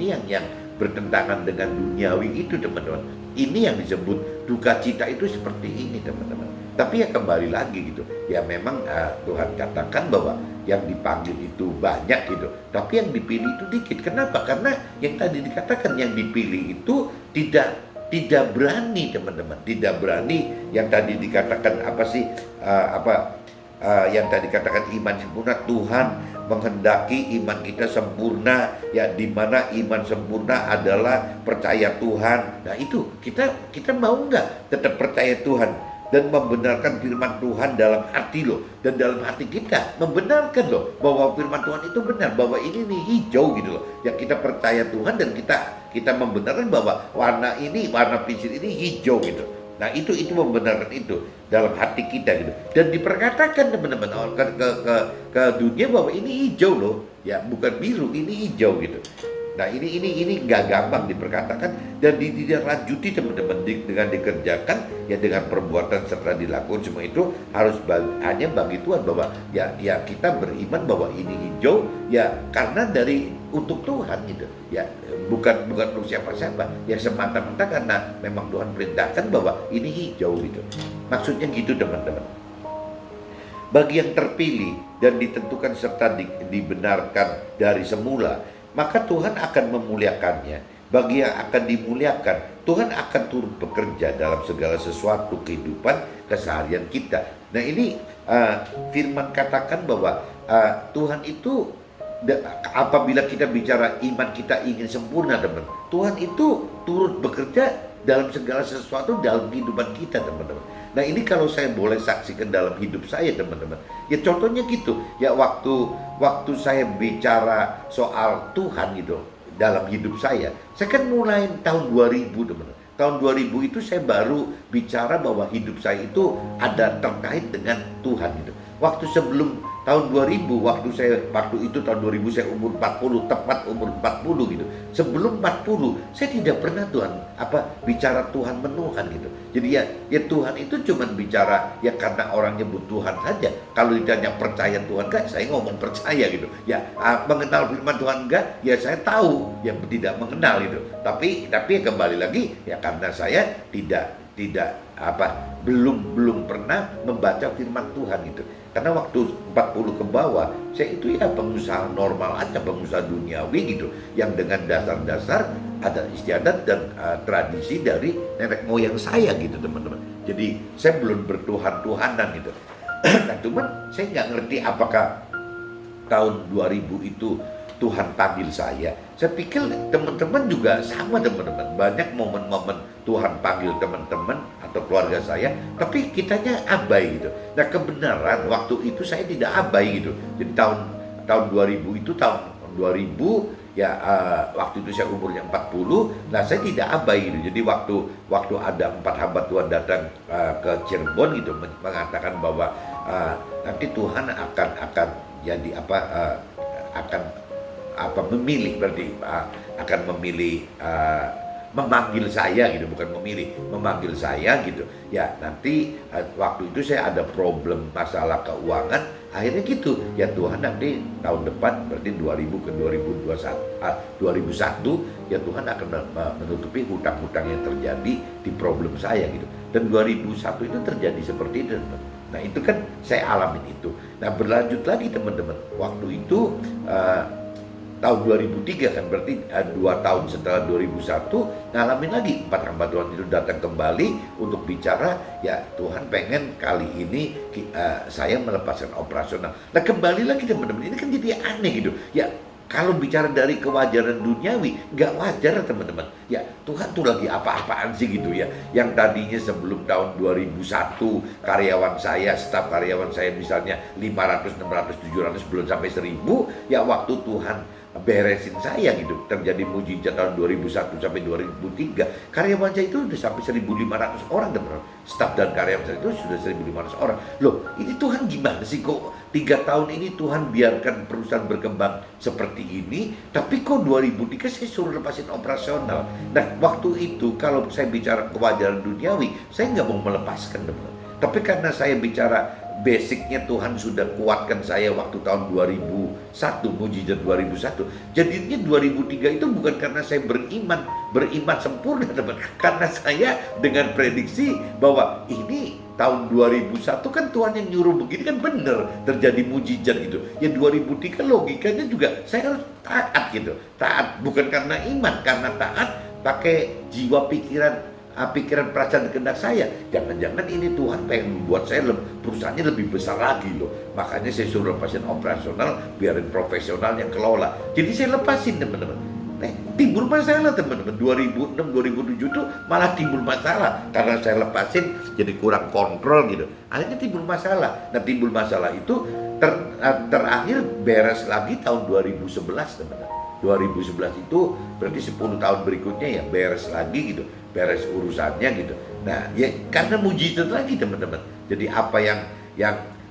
yang bertentangan dengan duniawi itu teman-teman. Ini yang disebut duka cita itu seperti ini teman-teman. Tapi ya kembali lagi gitu, ya memang Tuhan katakan bahwa yang dipanggil itu banyak gitu, tapi yang dipilih itu dikit. Kenapa? Karena yang tadi dikatakan yang dipilih itu tidak berani teman-teman, tidak berani. Yang tadi dikatakan yang tadi katakan iman sempurna, Tuhan menghendaki iman kita sempurna, ya di mana iman sempurna adalah percaya Tuhan. Nah itu kita mau nggak tetap percaya Tuhan dan membenarkan firman Tuhan dalam hati lo, dan dalam hati kita membenarkan loh bahwa firman Tuhan itu benar, bahwa ini nih hijau gitu loh. Yang kita percaya Tuhan dan kita membenarkan bahwa warna pensil ini hijau gitu. Nah itu membenarkan itu dalam hati kita gitu, dan diperkatakan teman-teman ke dunia bahwa ini hijau loh, ya bukan biru, ini hijau gitu. Nah ini nggak gampang diperkatakan dan ditindaklanjuti teman-teman dengan dikerjakan ya dengan perbuatan serta dilakukan. Semua itu harus hanya bagi Tuhan, bahwa ya kita beriman bahwa ini hijau ya karena untuk Tuhan gitu, ya bukan untuk siapa-siapa, ya semata-mata karena memang Tuhan perintahkan bahwa ini hijau gitu. Maksudnya gitu teman-teman. Bagi yang terpilih dan ditentukan serta dibenarkan dari semula, maka Tuhan akan memuliakannya. Bagi yang akan dimuliakan, Tuhan akan turut bekerja dalam segala sesuatu kehidupan keseharian kita. Nah ini firman katakan bahwa Tuhan itu apabila kita bicara iman kita ingin sempurna teman, Tuhan itu turut bekerja dalam segala sesuatu dalam kehidupan kita teman-teman. Nah ini kalau saya boleh saksikan dalam hidup saya teman-teman, ya contohnya gitu, ya waktu saya bicara soal Tuhan gitu dalam hidup saya kan mulai tahun 2000 teman-teman. Tahun 2000 itu saya baru bicara bahwa hidup saya itu ada terkait dengan Tuhan gitu. Waktu sebelum tahun 2000, waktu itu tahun 2000 saya umur 40, tepat umur 40 gitu. Sebelum 40 saya tidak pernah bicara Tuhan menuhan gitu. Jadi ya Tuhan itu cuman bicara ya karena orang nyebut Tuhan saja. Kalau ditanya percaya Tuhan enggak, saya ngomong percaya gitu. Ya mengenal firman Tuhan enggak, ya saya tahu yang tidak mengenal itu. Tapi ya kembali lagi ya karena saya belum pernah membaca firman Tuhan gitu. Karena waktu 40 ke bawah, saya itu ya pengusaha normal aja, pengusaha duniawi gitu, yang dengan dasar-dasar adat istiadat dan tradisi dari nenek moyang saya gitu teman-teman. Jadi saya belum bertuhan-tuhanan gitu. Nah cuman saya nggak ngerti apakah tahun 2000 itu Tuhan panggil saya. Saya pikir teman-teman juga sama teman-teman. Banyak momen-momen Tuhan panggil teman-teman atau keluarga saya, tapi kitanya abai gitu. Nah kebenaran waktu itu saya tidak abai gitu. Jadi tahun 2000 itu tahun 2000 ya waktu itu saya umurnya 40. Nah saya tidak abai gitu. Jadi waktu ada 4 hamba Tuhan datang ke Cirebon gitu, mengatakan bahwa nanti Tuhan akan jadi memilih, berarti akan memilih memanggil saya gitu, bukan memilih, memanggil saya gitu. Ya nanti waktu itu saya ada problem masalah keuangan, akhirnya gitu. Ya Tuhan nanti tahun depan berarti 2000 ke 2001 ya Tuhan akan menutupi hutang-hutang yang terjadi di problem saya gitu. Dan 2001 itu terjadi seperti itu. Nah itu kan saya alamin itu. Nah berlanjut lagi teman-teman, waktu itu tahun 2003 kan berarti 2 tahun setelah 2001 ngalamin lagi 4 hamba Tuhan itu datang kembali untuk bicara, ya Tuhan pengen kali ini saya melepaskan operasional. Nah kembali lagi teman-teman, ini kan jadi aneh gitu ya. Kalau bicara dari kewajaran duniawi, nggak wajar teman-teman. Ya Tuhan tuh lagi apa-apaan sih gitu ya. Yang tadinya sebelum tahun 2001 karyawan saya, staf karyawan saya misalnya 500, 600, 700 belum sampai 1000. Ya waktu Tuhan beresin saya gitu, terjadi mujizat tahun 2001 sampai 2003, karyawan saya itu udah sampai 1.500 orang teman-teman. Staf dan karyawan saya itu sudah 1.500 orang. Loh ini Tuhan gimana sih kok 3 tahun ini Tuhan biarkan perusahaan berkembang seperti ini, tapi kok 2003 saya suruh lepasin operasional. Nah waktu itu kalau saya bicara kewajaran duniawi, saya nggak mau melepaskan teman-teman. Tapi karena saya bicara basicnya Tuhan sudah kuatkan saya waktu tahun 2001, mujizat 2001. Jadinya 2003 itu bukan karena saya beriman sempurna teman, karena saya dengan prediksi bahwa ini tahun 2001 kan Tuhan yang nyuruh begini kan bener, terjadi mujizat gitu. Ya 2003 logikanya juga saya harus taat gitu. Taat bukan karena iman, karena taat pakai jiwa pikiran perasaan kehendak saya. Jangan-jangan ini Tuhan pengen membuat saya perusahaannya lebih besar lagi loh. Makanya saya suruh lepasin operasional, biarin profesional yang kelola. Jadi saya lepasin teman-teman. Timbul masalah teman-teman. 2006, 2007 tuh malah timbul masalah karena saya lepasin jadi kurang kontrol gitu. Akhirnya timbul masalah. Nah timbul masalah itu terakhir beres lagi tahun 2011 teman-teman. 2011 itu berarti 10 tahun berikutnya ya beres lagi gitu, beres urusannya gitu. Nah ya karena mujizat lagi teman-teman. Jadi apa yang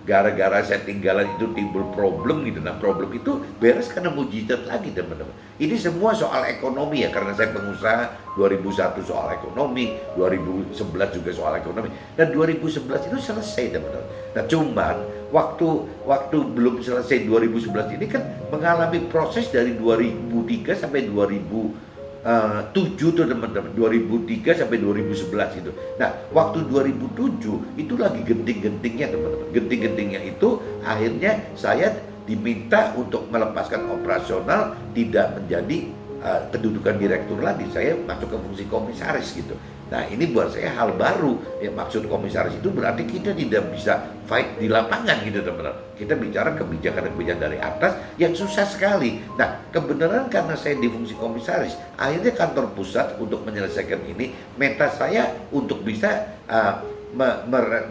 gara-gara saya tinggalan itu timbul problem gitu. Nah problem itu beres karena mujizat lagi teman-teman. Ini semua soal ekonomi ya, karena saya pengusaha. 2001 soal ekonomi, 2011 juga soal ekonomi. Dan 2011 itu selesai teman-teman. Nah cuman waktu belum selesai 2011 ini kan mengalami proses dari 2003 sampai 2007 tuh teman-teman, 2003 sampai 2011 itu. Nah, waktu 2007 itu lagi genting-gentingnya teman-teman. Genting-gentingnya itu akhirnya saya diminta untuk melepaskan operasional, tidak menjadi kedudukan direktur lagi. Saya masuk ke fungsi komisaris gitu. Nah ini buat saya hal baru. Ya maksud komisaris itu berarti kita tidak bisa fight di lapangan gitu teman-teman. Kita bicara kebijakan-kebijakan dari atas yang susah sekali. Nah kebenaran karena saya di fungsi komisaris, akhirnya kantor pusat untuk menyelesaikan ini minta saya untuk bisa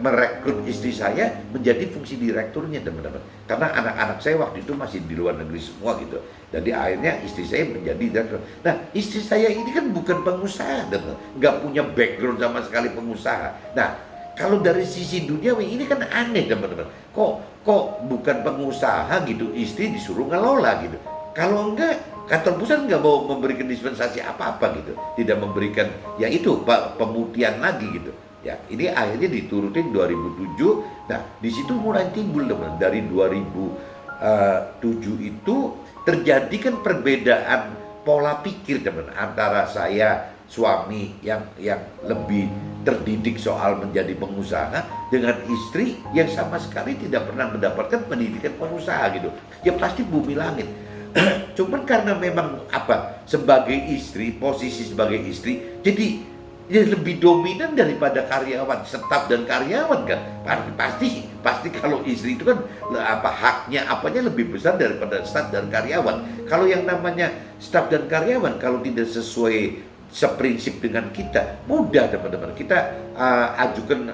merekrut istri saya menjadi fungsi direkturnya teman-teman. Karena anak-anak saya waktu itu masih di luar negeri semua gitu. Jadi akhirnya istri saya menjadi direktur. Nah istri saya ini kan bukan pengusaha teman-teman, nggak punya background sama sekali pengusaha. Nah kalau dari sisi duniawi ini kan aneh teman-teman. Kok bukan pengusaha gitu, istri disuruh ngelola gitu. Kalau enggak, kantor pusat nggak mau memberikan dispensasi apa-apa gitu, tidak memberikan ya itu pemutihan lagi gitu. Ya, ini akhirnya diturutin 2007. Nah, di situ mulai timbul teman. Dari 2007 itu terjadi kan perbedaan pola pikir teman antara saya suami yang lebih terdidik soal menjadi pengusaha dengan istri yang sama sekali tidak pernah mendapatkan pendidikan pengusaha gitu. Ya pasti bumi langit. Cuman karena memang sebagai istri, posisi sebagai istri, jadi ya lebih dominan daripada karyawan, staf dan karyawan kan. Pasti kalau istri itu kan haknya apanya lebih besar daripada staf dan karyawan. Kalau yang namanya staf dan karyawan kalau tidak sesuai seprinsip dengan kita, mudah teman-teman. Kita ajukan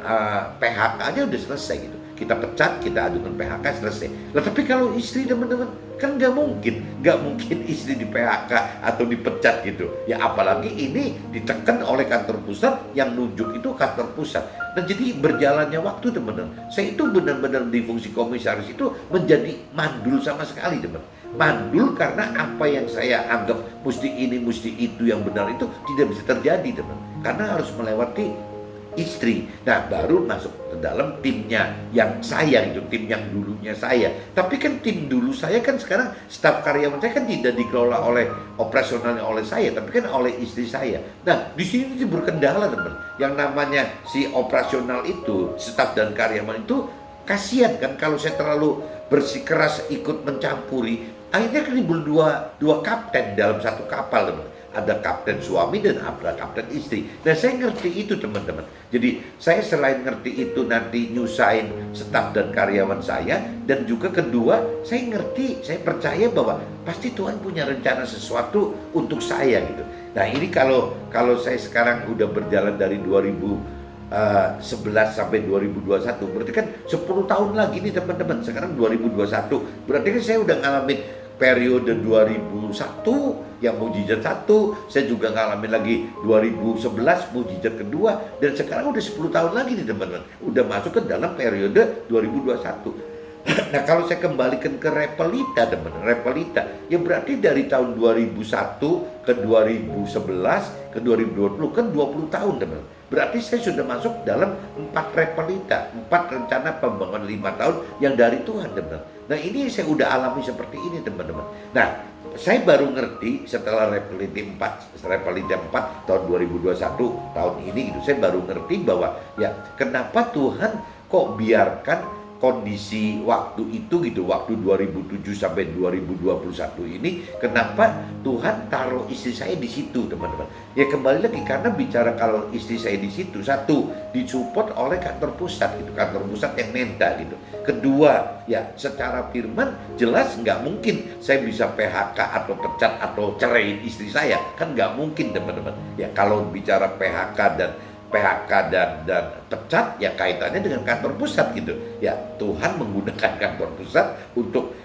PHK aja udah selesai gitu. Kita pecat, kita ajukan PHK, selesai. Nah, tapi kalau istri teman-teman kan nggak mungkin istri di PHK atau dipecat gitu. Ya apalagi ini ditekan oleh kantor pusat, yang nunjuk itu kantor pusat. Dan jadi berjalannya waktu teman-teman, saya itu benar-benar di fungsi komisaris itu menjadi mandul sama sekali teman. mandul karena apa yang saya anggap mesti ini, mesti itu yang benar itu tidak bisa terjadi, teman. Karena harus melewati istri. Nah, baru masuk ke dalam timnya yang saya itu, tim yang dulunya saya. Tapi kan tim dulu saya kan sekarang staf karyawan saya kan tidak dikelola oleh operasionalnya oleh saya, tapi kan oleh istri saya. Nah, di sini berkendala, teman. Yang namanya si operasional itu, staf dan karyawan itu kasihan kan kalau saya terlalu bersikeras ikut mencampuri. Akhirnya kan timbul dua kapten dalam satu kapal, teman. Ada kapten suami dan ada kapten istri. Dan saya ngerti itu, teman-teman. Jadi saya selain ngerti itu nanti nyusahin staf dan karyawan saya, dan juga kedua saya ngerti, saya percaya bahwa pasti Tuhan punya rencana sesuatu untuk saya gitu. Nah, ini kalau saya sekarang udah berjalan dari 2011 sampai 2021, berarti kan 10 tahun lagi nih, teman-teman. Sekarang 2021, berarti kan saya udah ngalamin periode 2001 yang mujizat 1, saya juga ngalamin lagi 2011 mujizat kedua, dan sekarang udah 10 tahun lagi nih, teman-teman. Udah masuk ke dalam periode 2021. Nah, kalau saya kembalikan ke Repelita, teman-teman, Repelita, ya berarti dari tahun 2001 ke 2011 ke 2020 kan 20 tahun, teman-teman. Berarti saya sudah masuk dalam 4 Repelita, 4 rencana pembangunan 5 tahun yang dari Tuhan, teman-teman. Nah, ini saya udah alami seperti ini, teman-teman. Nah, saya baru ngerti setelah Repelita 4 tahun 2021 tahun ini gitu, saya baru ngerti bahwa ya kenapa Tuhan kok biarkan kondisi waktu itu gitu, waktu 2007 sampai 2021 ini, kenapa Tuhan taruh istri saya di situ, teman-teman. Ya kembali lagi, karena bicara kalau istri saya di situ, satu, disupport oleh kantor pusat gitu, kantor pusat yang nenda gitu. Kedua, ya secara firman jelas nggak mungkin saya bisa PHK atau pecat atau ceraiin istri saya, kan nggak mungkin, teman-teman. Ya kalau bicara PHK dan pecat, ya kaitannya dengan kantor pusat gitu. Ya Tuhan menggunakan kantor pusat untuk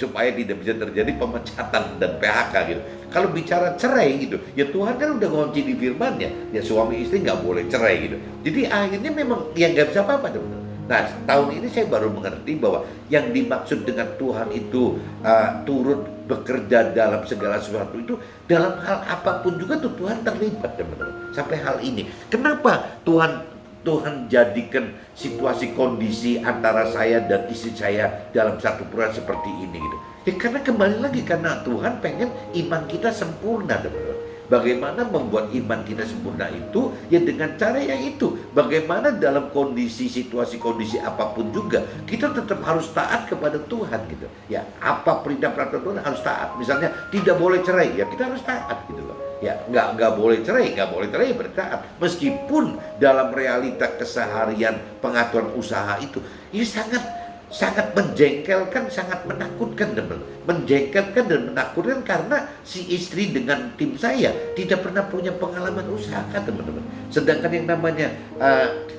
supaya tidak bisa terjadi pemecatan dan PHK gitu. Kalau bicara cerai gitu, ya Tuhan kan udah ngunci di firman-Nya, ya suami istri nggak boleh cerai gitu. Jadi akhirnya memang ya nggak bisa apa-apa, teman-teman. Nah, tahun ini saya baru mengerti bahwa yang dimaksud dengan Tuhan itu turut bekerja dalam segala sesuatu itu, dalam hal apapun juga tuh Tuhan terlibat, teman-teman. Sampai hal ini, kenapa Tuhan jadikan situasi kondisi antara saya dan istri saya dalam satu peran seperti ini gitu. Ya karena kembali lagi, karena Tuhan pengen iman kita sempurna, teman-teman. Bagaimana membuat iman kita sempurna itu? Ya dengan cara yang itu. Bagaimana dalam kondisi, situasi, kondisi apapun juga kita tetap harus taat kepada Tuhan gitu. Ya apa perintah peraturan Tuhan harus taat. Misalnya tidak boleh cerai, ya kita harus taat gitu loh. Ya nggak boleh cerai berarti taat. Meskipun dalam realita keseharian pengaturan usaha itu, ini sangat menjengkelkan, sangat menakutkan, menjengkelkan dan menakutkan, karena si istri dengan tim saya tidak pernah punya pengalaman usaha, teman-teman. Sedangkan yang namanya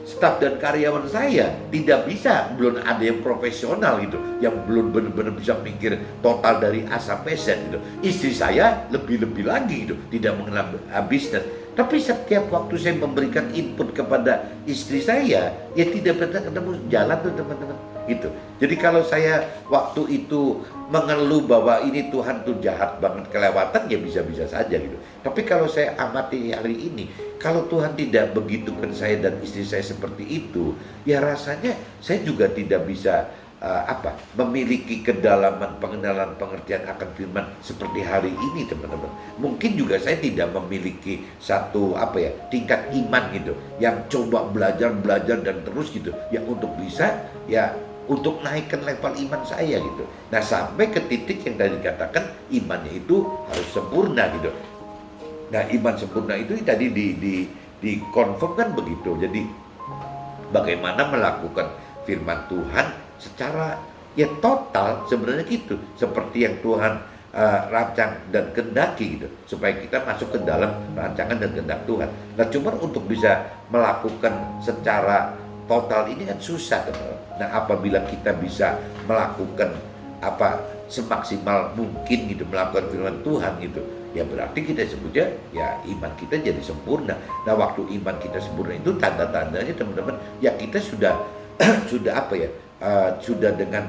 staf dan karyawan saya tidak bisa, belum ada yang profesional gitu, yang belum benar-benar bisa mikir total dari A sampai Z gitu. Istri saya lebih-lebih lagi gitu, tidak mengenal bisnis. Tapi setiap waktu saya memberikan input kepada istri saya, ya tidak pernah ketemu jalan tuh, teman-teman. Gitu. Jadi kalau saya waktu itu mengeluh bahwa ini Tuhan tuh jahat banget, kelewatan, ya bisa-bisa saja gitu. Tapi kalau saya amati hari ini, kalau Tuhan tidak begitukan saya dan istri saya seperti itu, ya rasanya saya juga tidak bisa memiliki kedalaman pengenalan pengertian akan firman seperti hari ini, teman-teman. Mungkin juga saya tidak memiliki satu tingkat iman gitu, yang coba belajar dan terus gitu, yang untuk bisa untuk naikkan level iman saya gitu. Nah, sampai ke titik yang tadi dikatakan imannya itu harus sempurna gitu. Nah, iman sempurna itu tadi di confirm kan begitu. Jadi bagaimana melakukan firman Tuhan secara total sebenarnya gitu, seperti yang Tuhan rancang dan kehendaki gitu, supaya kita masuk ke dalam rancangan dan kehendak Tuhan. Nah, cuman untuk bisa melakukan secara total ini kan susah, teman. Nah, apabila kita bisa melakukan semaksimal mungkin gitu, melakukan firman Tuhan gitu, ya berarti kita sebutnya ya iman kita jadi sempurna. Nah, waktu iman kita sempurna itu tanda-tandanya, teman-teman, ya kita sudah sudah dengan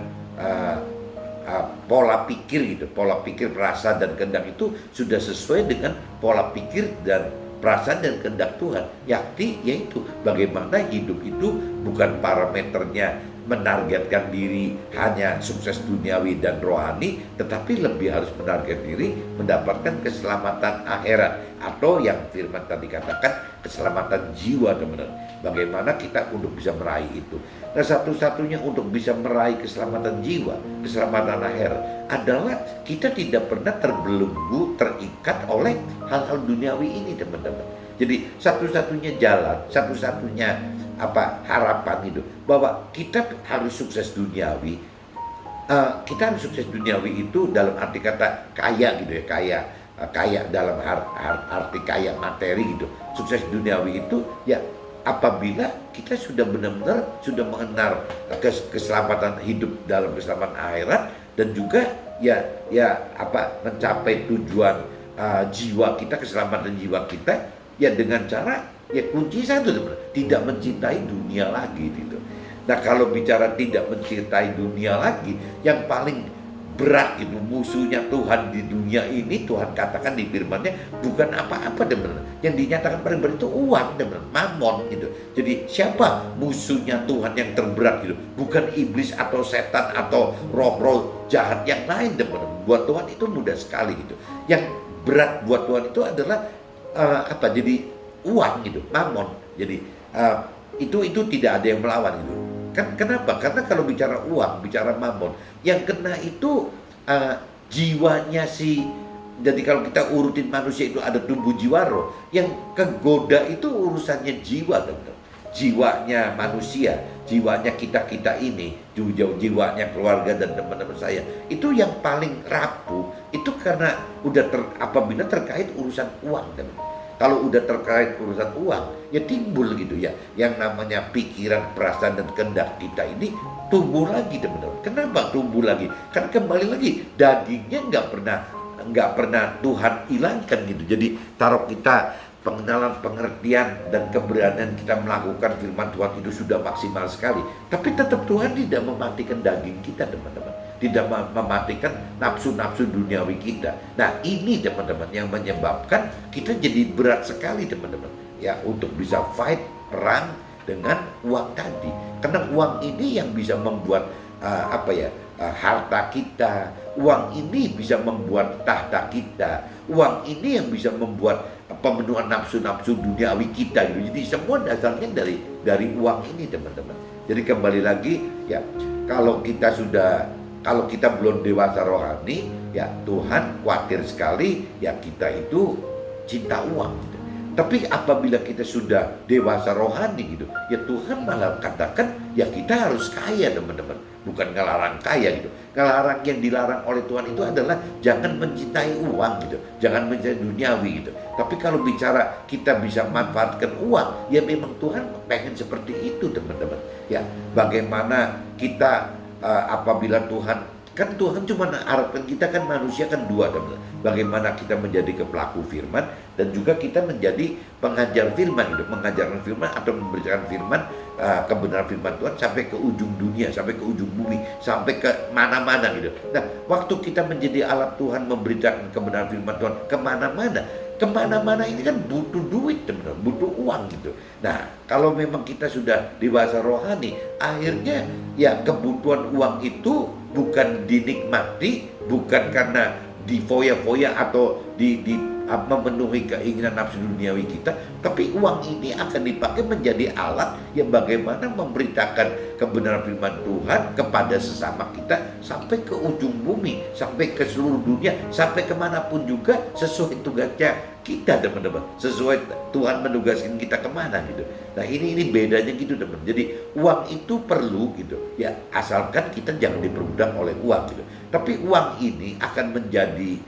pola pikir gitu, pola pikir, perasaan dan kehendak itu sudah sesuai dengan pola pikir dan perasaan dan kehendak Tuhan. Yakni yaitu bagaimana hidup itu bukan parameternya menargetkan diri hanya sukses duniawi dan rohani, tetapi lebih harus menarget diri mendapatkan keselamatan akhirat, atau yang firman tadi katakan keselamatan jiwa, teman-teman. Bagaimana kita untuk bisa meraih itu. Nah, satu-satunya untuk bisa meraih keselamatan jiwa, keselamatan akhirat adalah kita tidak pernah terbelenggu, terikat oleh hal-hal duniawi ini, teman-teman. Jadi satu-satunya jalan, satu-satunya harapan itu bahwa kita harus sukses duniawi. Kita harus sukses duniawi itu dalam arti kata kaya gitu ya, kaya dalam arti kaya materi gitu. Sukses duniawi itu ya apabila kita sudah benar-benar sudah mengenal keselamatan hidup dalam keselamatan akhirat, dan juga mencapai tujuan jiwa kita, keselamatan jiwa kita ya dengan cara ya kunci satu, teman, tidak mencintai dunia lagi gitu. Nah, kalau bicara tidak mencintai dunia lagi, yang paling berat itu musuhnya Tuhan di dunia ini, Tuhan katakan di firman-Nya bukan apa-apa, teman. Yang dinyatakan paling berat itu uang, teman, mamon gitu. Jadi siapa musuhnya Tuhan yang terberat gitu? Bukan iblis atau setan atau roh-roh jahat yang lain, teman. Buat Tuhan itu mudah sekali gitu. Yang berat buat Tuhan itu adalah jadi uang gitu, mamon. Jadi itu tidak ada yang melawan gitu. Kenapa? Karena kalau bicara uang, bicara mamon, yang kena itu jiwanya si. Jadi kalau kita urutin manusia itu ada tubuh, jiwa, roh. Yang kegoda itu urusannya jiwa, teman-teman. Jiwanya manusia, jiwanya kita ini, jiwanya keluarga dan teman-teman saya, itu yang paling rapuh. Itu karena udah apabila terkait urusan uang, teman-teman. Kalau udah terkait urusan uang, ya timbul gitu ya, yang namanya pikiran, perasaan dan kehendak kita ini tumbuh lagi, teman-teman. Kenapa tumbuh lagi? Karena kembali lagi dagingnya nggak pernah Tuhan hilangkan gitu. Jadi taruh kita pengenalan, pengertian dan keberanian kita melakukan firman Tuhan itu sudah maksimal sekali, tapi tetap Tuhan tidak mematikan daging kita, teman-teman. Tidak mematikan nafsu-nafsu duniawi kita. Nah, ini teman-teman yang menyebabkan kita jadi berat sekali, teman-teman, ya, untuk bisa fight, perang dengan uang tadi. Karena uang ini yang bisa membuat harta kita. Uang ini bisa membuat tahta kita. Uang ini yang bisa membuat pemenuhan nafsu-nafsu duniawi kita gitu. Jadi semua dasarnya dari uang ini, teman-teman. Jadi kembali lagi ya, kalau kita belum dewasa rohani, ya Tuhan khawatir sekali ya kita itu cinta uang gitu. Tapi apabila kita sudah dewasa rohani gitu, ya Tuhan malah katakan ya kita harus kaya, teman-teman. Bukan ngelarang kaya gitu. Ngelarang, yang dilarang oleh Tuhan itu adalah jangan mencintai uang gitu, jangan mencintai duniawi gitu. Tapi kalau bicara kita bisa manfaatkan uang, ya memang Tuhan pengen seperti itu, teman-teman. Ya, bagaimana kita apabila Tuhan cuma harapkan kita kan manusia kan dua, teman-teman. Bagaimana kita menjadi pelaku firman dan juga kita menjadi pengajar firman gitu, mengajarkan firman atau memberikan firman, kebenaran firman Tuhan sampai ke ujung dunia, sampai ke ujung bumi, sampai ke mana-mana gitu. Nah, waktu kita menjadi alat Tuhan memberitakan kebenaran firman Tuhan kemana-mana ini kan butuh duit, teman-teman, butuh uang gitu. Nah, kalau memang kita sudah dewasa rohani, akhirnya ya kebutuhan uang itu bukan dinikmati, bukan karena difoya-foya atau memenuhi keinginan nafsu duniawi kita, tapi uang ini akan dipakai menjadi alat yang bagaimana memberitakan kebenaran firman Tuhan kepada sesama kita sampai ke ujung bumi, sampai ke seluruh dunia, sampai kemanapun juga sesuai tugasnya kita, teman-teman. Sesuai Tuhan menugaskan kita kemana gitu. Nah, ini bedanya gitu, teman. Jadi uang itu perlu gitu ya, asalkan kita jangan diperbudak oleh uang gitu. Tapi uang ini akan menjadi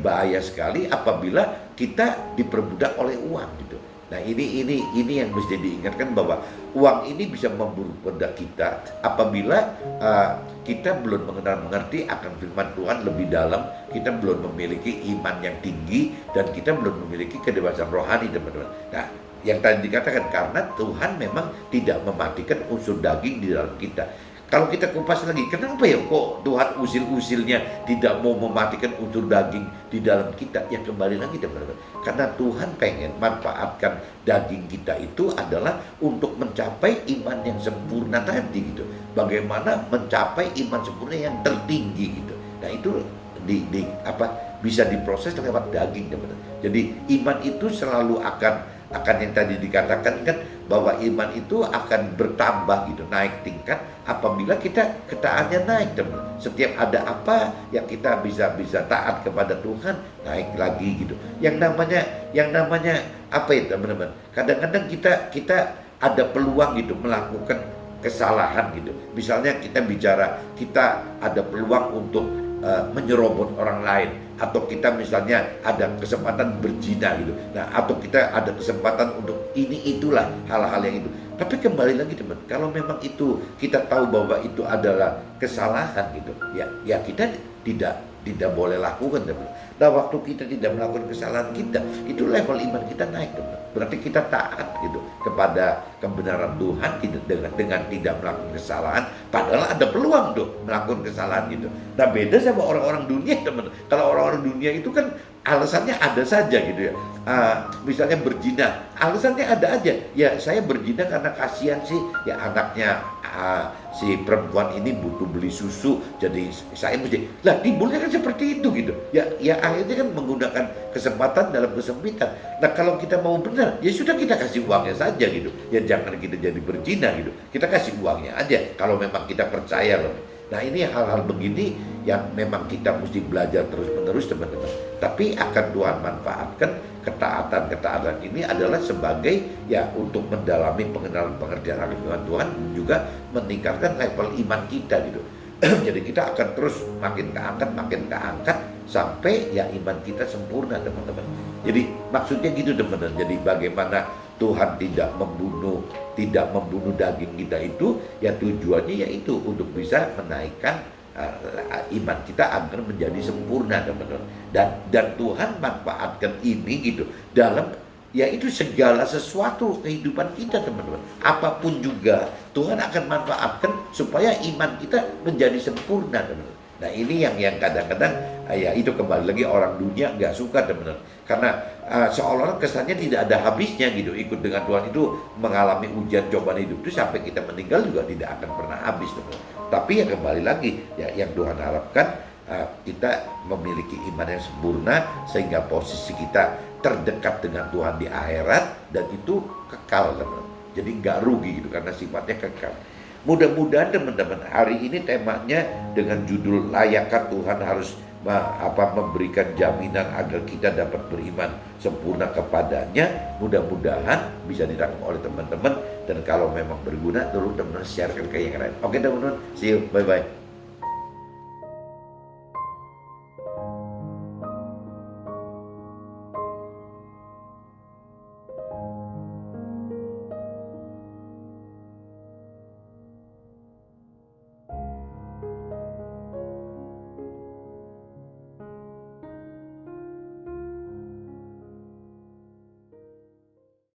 bahaya sekali apabila kita diperbudak oleh uang gitu. Nah, ini yang mesti diingatkan bahwa uang ini bisa memperbudak kita apabila kita belum mengerti akan firman Tuhan lebih dalam, kita belum memiliki iman yang tinggi dan kita belum memiliki kedewasaan rohani, teman-teman. Nah, yang tadi dikatakan karena Tuhan memang tidak mematikan unsur daging di dalam kita. kalau kita kupas lagi, kenapa ya kok Tuhan usil-usilnya tidak mau mematikan unsur daging di dalam kita? Ya kembali lagi teman-teman, karena Tuhan pengen manfaatkan daging kita itu adalah untuk mencapai iman yang sempurna tadi gitu. Bagaimana mencapai iman sempurna yang tertinggi gitu. Nah itu bisa diproses lewat daging teman-teman. Jadi iman itu selalu akan yang tadi dikatakan kan, bahwa iman itu akan bertambah gitu, naik tingkat apabila kita ketaatnya naik teman. Setiap ada apa yang kita bisa taat kepada Tuhan, naik lagi gitu. Yang namanya apa ya teman-teman? Kadang-kadang kita ada peluang gitu melakukan kesalahan gitu. Misalnya kita bicara, kita ada peluang untuk menyerobot orang lain, atau kita misalnya ada kesempatan berzina gitu. Nah, atau kita ada kesempatan untuk itulah hal-hal yang itu. Tapi kembali lagi teman, kalau memang itu kita tahu bahwa itu adalah kesalahan gitu, ya kita tidak boleh lakukan teman. Nah, waktu kita tidak melakukan kesalahan kita, itu level iman kita naik teman. Berarti kita taat gitu kepada kebenaran Tuhan dengan tidak melakukan kesalahan, padahal ada peluang tuh melakukan kesalahan gitu. Nah, beda sama orang-orang dunia teman. Kalau orang-orang dunia itu kan alasannya ada saja gitu ya. Misalnya berzina, alasannya ada aja. Ya saya berzina karena kasihan sih ya anaknya si perempuan ini butuh beli susu, jadi saya mesti. Lah timbulnya kan seperti itu gitu. Ya akhirnya kan menggunakan kesempatan dalam kesempitan. Nah kalau kita mau benar, ya sudah kita kasih uangnya saja gitu. Ya jangan kita jadi berzina gitu. Kita kasih uangnya aja kalau memang kita percaya loh. Nah ini hal-hal begini yang memang kita mesti belajar terus-menerus teman-teman. Tapi akan Tuhan manfaatkan ketaatan ini adalah sebagai ya untuk mendalami pengenalan pengertian akan Tuhan, juga meningkatkan level iman kita gitu. Jadi kita akan terus makin keangkat sampai ya iman kita sempurna teman-teman. Jadi maksudnya gitu teman-teman. Jadi bagaimana Tuhan tidak membunuh daging kita itu, ya tujuannya yaitu untuk bisa menaikkan iman kita agar menjadi sempurna teman-teman. Dan Tuhan manfaatkan ini gitu dalam yaitu segala sesuatu kehidupan kita teman-teman. Apapun juga Tuhan akan manfaatkan supaya iman kita menjadi sempurna teman-teman. Nah ini yang kadang-kadang ya itu kembali lagi orang dunia nggak suka teman-teman, karena seolah-olah kesannya tidak ada habisnya gitu. Ikut dengan Tuhan itu mengalami ujian cobaan hidup itu sampai kita meninggal juga tidak akan pernah habis teman-teman. Tapi ya kembali lagi ya yang Tuhan harapkan kita memiliki iman yang sempurna sehingga posisi kita terdekat dengan Tuhan di akhirat, dan itu kekal teman-teman. Jadi nggak rugi gitu karena sifatnya kekal. Mudah-mudahan teman-teman hari ini temanya dengan judul layakkah Tuhan harus memberikan jaminan agar kita dapat beriman sempurna kepadanya. Mudah-mudahan bisa ditangkap oleh teman-teman, dan kalau memang berguna tolong teman-teman sharekan ke yang lain. Oke teman-teman, see you, bye-bye.